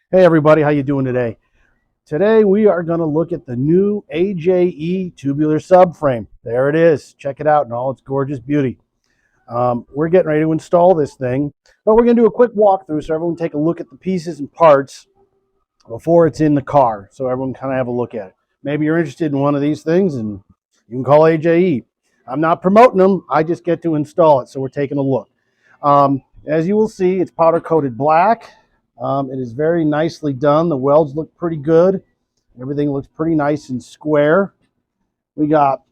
Hey everybody, how you doing today? Today we are going to look at the new AJE Tubular subframe. There it is. Check it out in all its gorgeous beauty. We're getting ready to install this thing, but we're going to do a quick walkthrough so everyone can take a look at the pieces and parts before it's in the car, so everyone kind of have a look at it. Maybe you're interested in one of these things and you can call AJE. I'm not promoting them. I just get to install it, so we're taking a look. As you will see, it's powder coated black. It is very nicely done. The welds look pretty good. Everything looks pretty nice and square. We got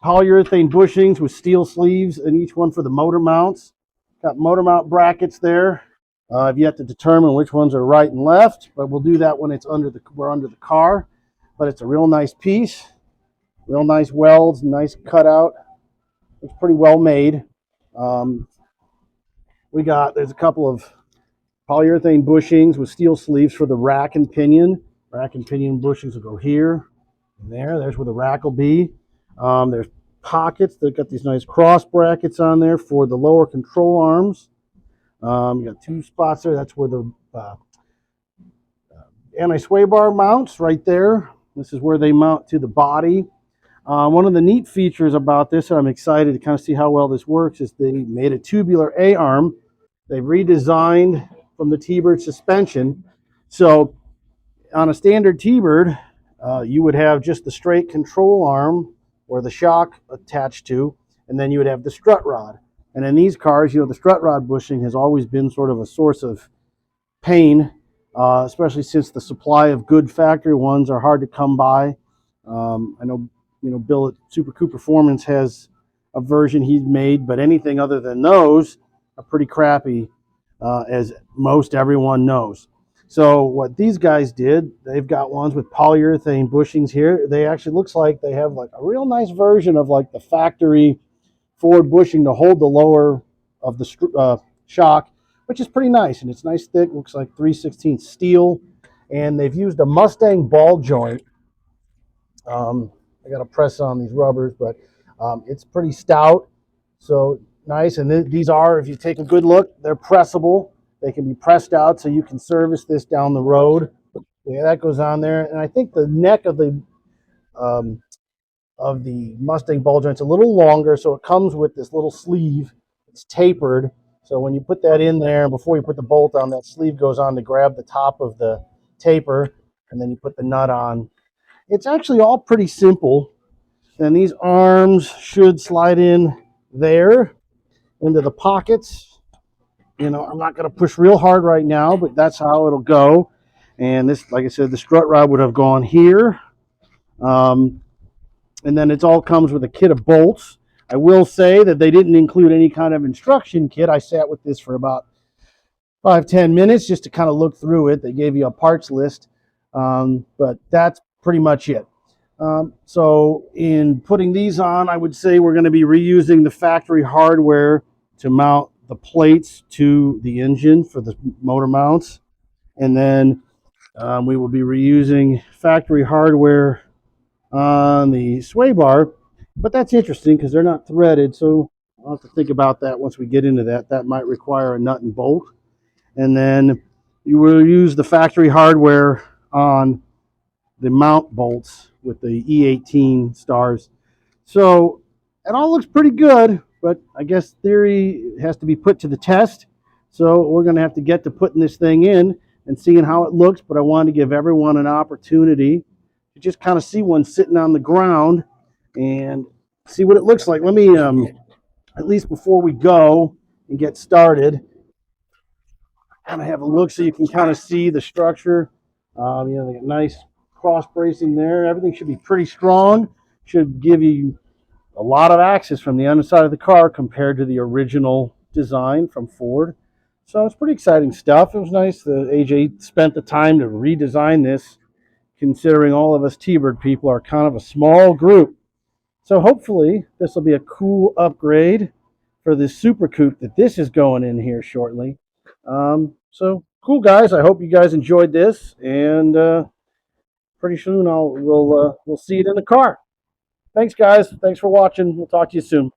polyurethane bushings with steel sleeves in each one for the motor mounts. Got motor mount brackets there. I've yet to determine which ones are right and left, but we'll do that when we're under the car. But it's a real nice piece. Real nice welds, nice cutout. It's pretty well made. There's a couple of polyurethane bushings with steel sleeves for the rack and pinion. Rack and pinion bushings will go here and there. There's where the rack will be. There's pockets. They've got these nice cross brackets on there for the lower control arms. You got two spots there. That's where the anti-sway bar mounts right there. This is where they mount to the body. One of the neat features about this, and I'm excited to kind of see how well this works, is they made a tubular A-arm. They've redesigned from the T-Bird suspension. So on a standard T-Bird, you would have just the straight control arm or the shock attached to, and then you would have the strut rod. And in these cars, the strut rod bushing has always been sort of a source of pain, especially since the supply of good factory ones are hard to come by. I know, Bill at Super Coupe Performance has a version he's made, but anything other than those are pretty crappy, as most everyone knows. So what these guys did, they've got ones with polyurethane bushings here. They actually looks like they have like a real nice version of like the factory forward bushing to hold the lower of the shock, which is pretty nice. And it's nice thick, looks like 3/16 steel. And they've used a Mustang ball joint. I got to press on these rubbers, but it's pretty stout. So nice. And these are, if you take a good look, they're pressable. They can be pressed out so you can service this down the road. Yeah, that goes on there. And I think the neck of the Mustang ball joint's a little longer, so it comes with this little sleeve. It's tapered. So when you put that in there, before you put the bolt on, that sleeve goes on to grab the top of the taper, and then you put the nut on. It's actually all pretty simple. And these arms should slide in there into the pockets. I'm not going to push real hard right now, but that's how it'll go. And this, like I said, the strut rod would have gone here. And then it all comes with a kit of bolts. I will say that they didn't include any kind of instruction kit. I sat with this for about 5-10 minutes just to kind of look through it. They gave you a parts list, but that's pretty much it. So in putting these on, I would say we're going to be reusing the factory hardware to mount the plates to the engine for the motor mounts. And then we will be reusing factory hardware on the sway bar. But that's interesting because they're not threaded, so I'll have to think about that once we get into that. That might require a nut and bolt. And then you will use the factory hardware on the mount bolts with the E18 stars. So it all looks pretty good, but I guess theory has to be put to the test. So we're going to have to get to putting this thing in and seeing how it looks, but I wanted to give everyone an opportunity to just kind of see one sitting on the ground and see what it looks like. Let me, at least before we go and get started, kind of have a look so you can kind of see the structure. They got nice cross bracing there. Everything should be pretty strong. Should give you a lot of access from the underside of the car compared to the original design from Ford. So it's pretty exciting stuff. It was nice that AJ spent the time to redesign this, considering all of us T-Bird people are kind of a small group. So hopefully this will be a cool upgrade for this Super Coupe that this is going in here shortly. So cool, guys. I hope you guys enjoyed this, and pretty soon we'll see it in the car. Thanks, guys. Thanks for watching. We'll talk to you soon.